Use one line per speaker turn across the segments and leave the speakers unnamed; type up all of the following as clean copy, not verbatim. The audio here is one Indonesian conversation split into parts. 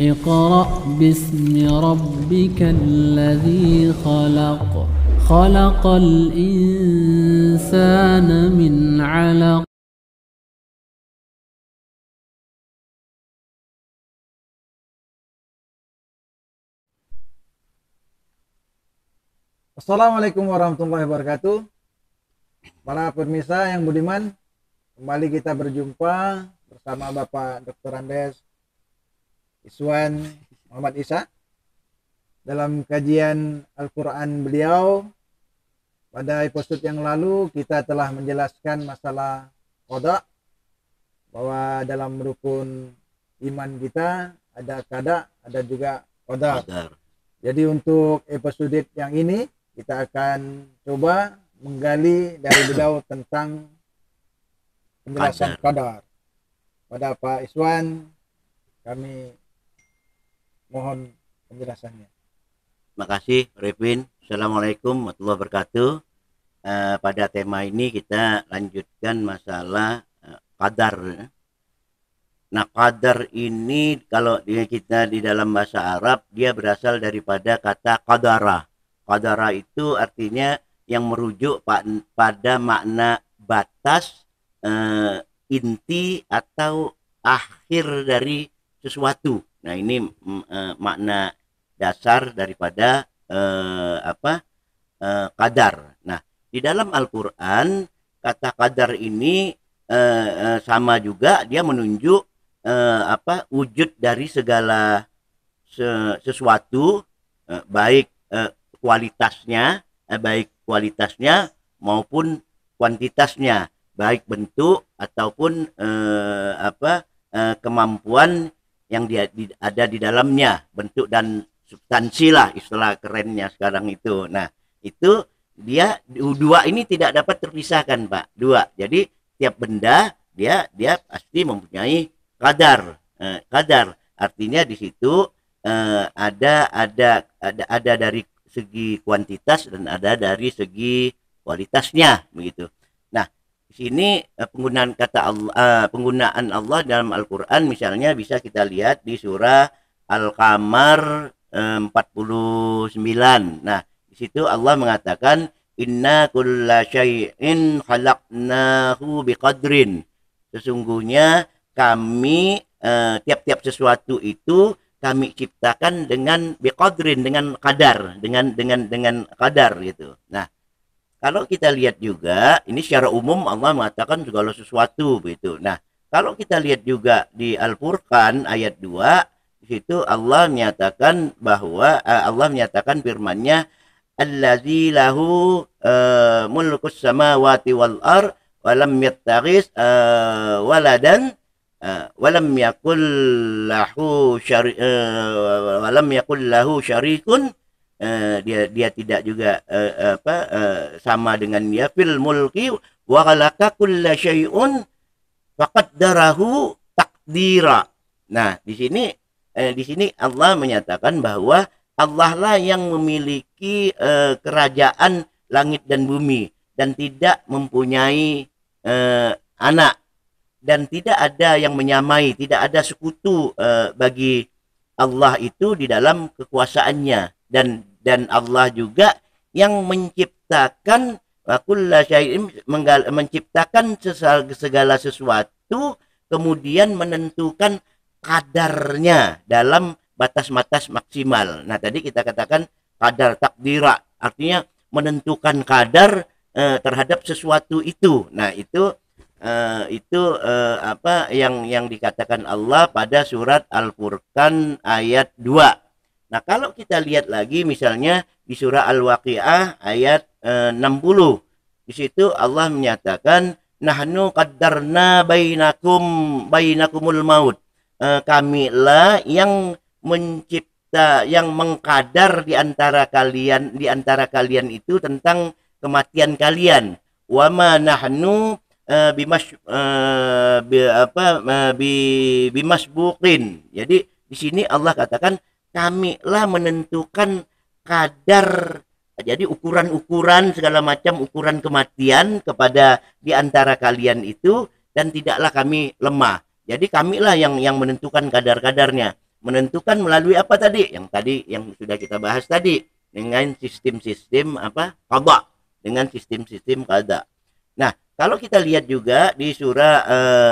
اقرأ باسم ربك الذي خلق خلق الإنسان من علق.
Assalamualaikum warahmatullahi wabarakatuh. Para pemirsa yang budiman, kembali kita berjumpa bersama Bapak Dr. Andes Iswan Muhammad Isa dalam kajian Al-Quran beliau. Pada episode yang lalu kita telah menjelaskan masalah qada, bahwa dalam rukun iman kita ada qada, ada juga qadar. Jadi untuk episode yang ini kita akan coba menggali dari beliau tentang penjelasan qadar. Pada Pak Iswan, kami mohon penjelasannya.
Terima kasih, Revin. Assalamualaikum warahmatullahi wabarakatuh. Pada tema ini kita lanjutkan masalah qadar. Nah, qadar ini kalau kita di dalam bahasa Arab, dia berasal daripada kata qadara. Qadara itu artinya yang merujuk pada makna batas, inti atau akhir dari sesuatu. Nah, ini makna dasar daripada qadar. Nah, di dalam Al-Quran kata qadar ini sama juga, dia menunjuk wujud dari segala sesuatu, baik kualitasnya maupun kuantitasnya, baik bentuk ataupun kemampuan yang ada di dalamnya, bentuk dan substansi lah istilah kerennya sekarang itu. Nah, itu dia dua ini tidak dapat terpisahkan, Pak. Dua. Jadi tiap benda dia pasti mempunyai qadar. Qadar artinya di situ ada dari segi kuantitas dan ada dari segi kualitasnya, begitu. Nah, di sini penggunaan kata Allah, penggunaan Allah dalam Al-Qur'an misalnya bisa kita lihat di surah Al-Qamar 49. Nah, di situ Allah mengatakan inna kulla syai'in khalaqnahu biqadrin. Sesungguhnya kami tiap-tiap sesuatu itu kami ciptakan dengan biqadrin, dengan kadar, dengan kadar gitu. Nah, kalau kita lihat juga ini secara umum Allah mengatakan segala sesuatu begitu. Nah, kalau kita lihat juga di Al-Furqan ayat 2, di situ Allah menyatakan bahwa Allah menyatakan firman-Nya allazi lahu mulkus samawati wal ard wa lam yattakhis waladan walam yakul lahu syarikun, dia tidak juga sama dengan dia fil mulki wa khalaqa kulla syai'un faqaddarahu taqdira. Nah, di sini Allah menyatakan bahwa Allah lah yang memiliki kerajaan langit dan bumi dan tidak mempunyai anak, dan tidak ada yang menyamai, tidak ada sekutu bagi Allah itu di dalam kekuasaannya, dan Allah juga yang menciptakan menciptakan segala sesuatu, kemudian menentukan kadarnya dalam batas-batas maksimal. Nah, tadi kita katakan kadar takdira, artinya menentukan kadar terhadap sesuatu itu. Nah, itu yang dikatakan Allah pada surat Al-Furqan ayat 2. Nah, kalau kita lihat lagi misalnya di surah Al-Waqiah ayat 60. Di situ Allah menyatakan nahnu qaddarna bainakumul maut. Kamilah yang yang mengkadar di antara kalian itu tentang kematian kalian. Wa ma nahnu bimasbuqin. Jadi di sini Allah katakan kamilah menentukan kadar, jadi ukuran-ukuran segala macam ukuran kematian kepada di antara kalian itu, dan tidaklah kami lemah. Jadi kamilah yang menentukan kadar-kadarnya. menentukan melalui apa tadi? Yang tadi yang sudah kita bahas tadi, dengan sistem-sistem apa? Qada, dengan sistem-sistem qada. Nah, kalau kita lihat juga di surah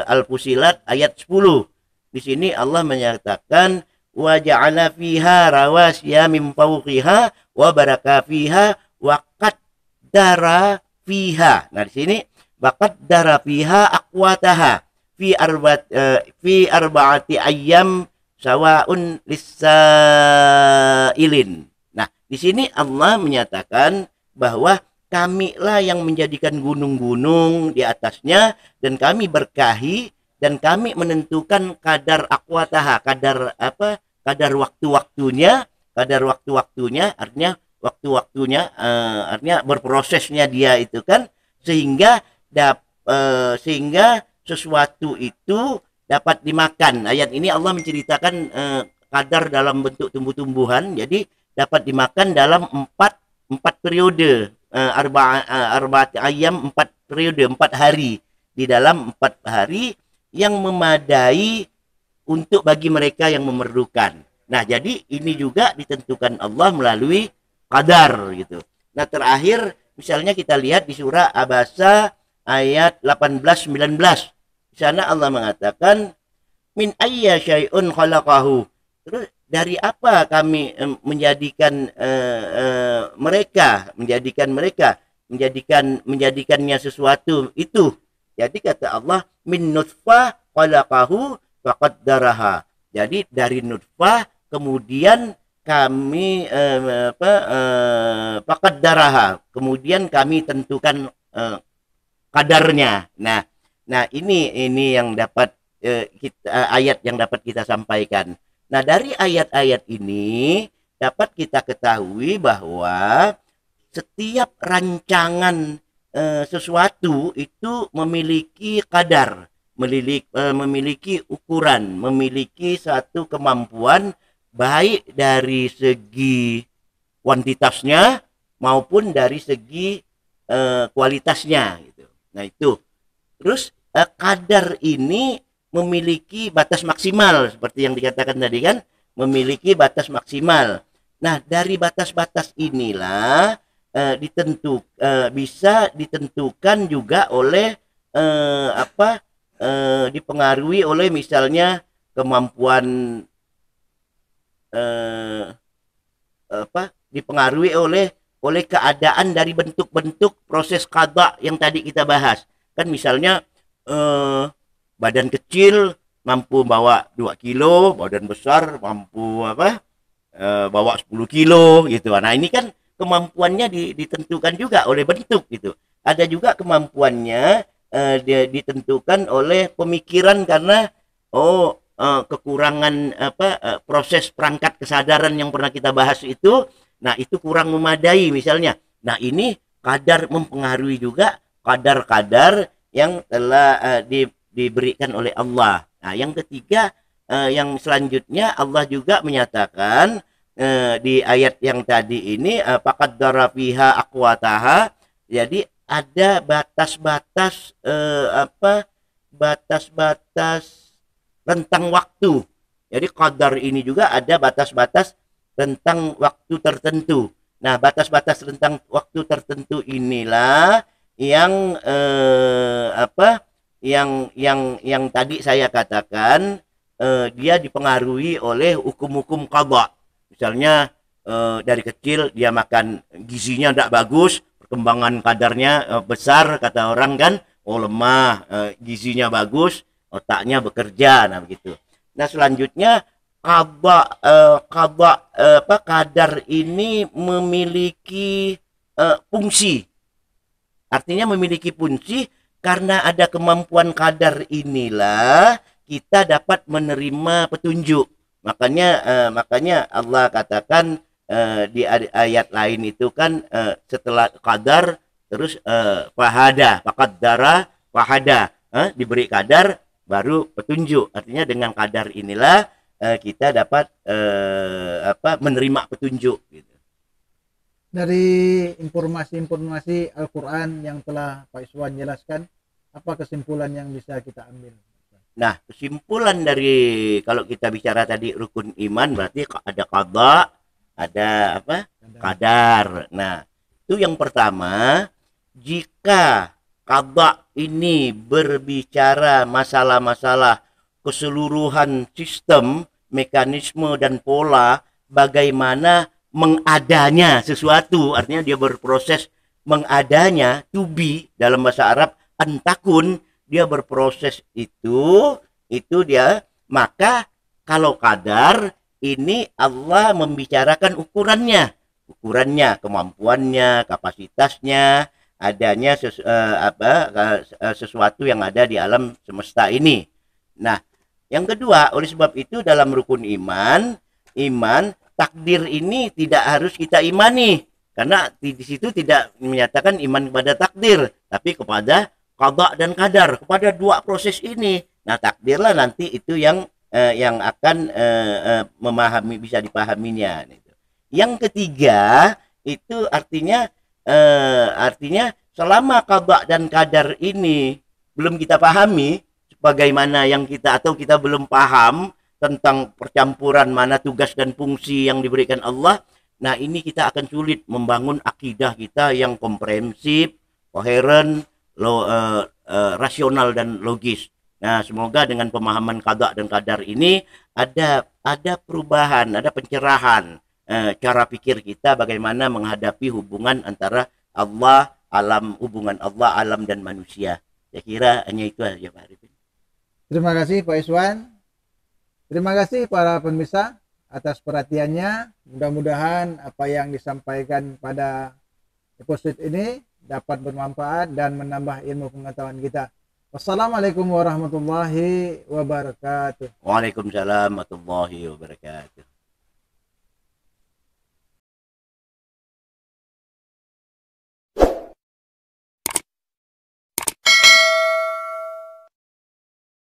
Al-Fusilat ayat 10. Di sini Allah menyatakan wa ja'ala fiha rawasiya min fawqiha wa baraka fiha wa qaddara fiha. Nah, di sini wa qaddara fiha aqwataha fi arba'ati ayyam sawaun lisailin. Nah, di sini Allah menyatakan bahwa kamilah yang menjadikan gunung-gunung di atasnya, dan kami berkahi, dan kami menentukan kadar aqwataha, kadar apa? Kadar waktu-waktunya, artinya waktu-waktunya artinya berprosesnya dia itu kan, sehingga sehingga sesuatu itu dapat dimakan. Ayat ini Allah menceritakan kadar dalam bentuk tumbuh-tumbuhan, jadi dapat dimakan dalam empat periode, arba'at ayam, 4 periode, 4 hari, di dalam 4 hari yang memadai untuk bagi mereka yang memerlukan. Nah, jadi ini juga ditentukan Allah melalui qadar gitu. Nah, terakhir misalnya kita lihat di surah Abasa ayat 18-19. Di sana Allah mengatakan min ayya syai'un khalaqahu. Terus dari apa kami menjadikannya sesuatu itu. Jadi kata Allah min nutfah khalaqahu faqaddaraha. Jadi dari nutfah kemudian kami faqaddaraha, kemudian kami tentukan kadarnya. Nah, ini yang dapat ayat yang dapat kita sampaikan. Nah, dari ayat-ayat ini dapat kita ketahui bahwa setiap rancangan sesuatu itu memiliki kadar, memiliki ukuran, memiliki satu kemampuan, baik dari segi kuantitasnya maupun dari segi kualitasnya gitu. Nah, itu. Terus kadar ini memiliki batas maksimal, seperti yang dikatakan tadi kan, memiliki batas maksimal. Nah, dari batas-batas inilah bisa ditentukan juga oleh dipengaruhi oleh misalnya kemampuan dipengaruhi oleh keadaan dari bentuk-bentuk proses qada yang tadi kita bahas. Kan misalnya badan kecil mampu bawa 2 kilo, badan besar mampu bawa 10 kilo gitu. Nah, ini kan kemampuannya ditentukan juga oleh bentuk gitu. Ada juga kemampuannya ditentukan oleh pemikiran karena kekurangan proses perangkat kesadaran yang pernah kita bahas itu. Nah, itu kurang memadai misalnya. Nah, ini kadar mempengaruhi juga kadar-kadar yang telah diberikan oleh Allah. Nah, yang ketiga, yang selanjutnya Allah juga menyatakan di ayat yang tadi ini faqaddara fiha aqwataha. Jadi ada batas-batas batas-batas rentang waktu. Jadi qadar ini juga ada batas-batas rentang waktu tertentu. Nah, batas-batas rentang waktu tertentu inilah yang yang tadi saya katakan dia dipengaruhi oleh hukum-hukum qada. Misalnya dari kecil dia makan gizinya tidak bagus, perkembangan kadarnya besar, kata orang kan, lemah, gizinya bagus, otaknya bekerja, nah begitu. Nah, selanjutnya kadar ini memiliki fungsi. Artinya memiliki fungsi, karena ada kemampuan kadar inilah kita dapat menerima petunjuk. Makanya Allah katakan di ayat lain itu kan setelah kadar terus faqaddara fahada, diberi kadar baru petunjuk. Artinya dengan kadar inilah kita dapat menerima petunjuk gitu.
Dari informasi-informasi Al-Quran yang telah Pak Iswan jelaskan, apa kesimpulan yang bisa kita ambil?
Nah, kesimpulan dari kalau kita bicara tadi rukun iman berarti ada qada, ada apa? Qadar. Nah, itu yang pertama, jika qada ini berbicara masalah-masalah keseluruhan sistem, mekanisme dan pola bagaimana mengadanya sesuatu, artinya dia berproses mengadanya, to be dalam bahasa Arab antakun, dia berproses itu dia, maka kalau qadar ini Allah membicarakan ukurannya, kemampuannya, kapasitasnya, adanya sesuatu yang ada di alam semesta ini. Nah, yang kedua, oleh sebab itu dalam rukun iman takdir ini tidak harus kita imani, karena di situ tidak menyatakan iman kepada takdir, tapi kepada qada dan qadar, kepada dua proses ini. Nah, takdirlah nanti itu yang akan memahami, bisa dipahaminya. Yang ketiga itu artinya selama qada dan qadar ini belum kita pahami bagaimana yang kita, atau kita belum paham tentang percampuran mana tugas dan fungsi yang diberikan Allah, nah ini kita akan sulit membangun akidah kita yang komprehensif, koheren, rasional dan logis. Nah, semoga dengan pemahaman qada dan qadar ini ada perubahan, ada pencerahan cara pikir kita bagaimana menghadapi hubungan antara Allah, hubungan Allah, alam dan manusia. Saya kira hanya itu aja Pak Arifin.
Terima kasih Pak Iswan. Terima kasih para pemirsa atas perhatiannya. Mudah-mudahan apa yang disampaikan pada episode ini dapat bermanfaat dan menambah ilmu pengetahuan kita. Wassalamualaikum warahmatullahi wabarakatuh.
Waalaikumsalam warahmatullahi wabarakatuh.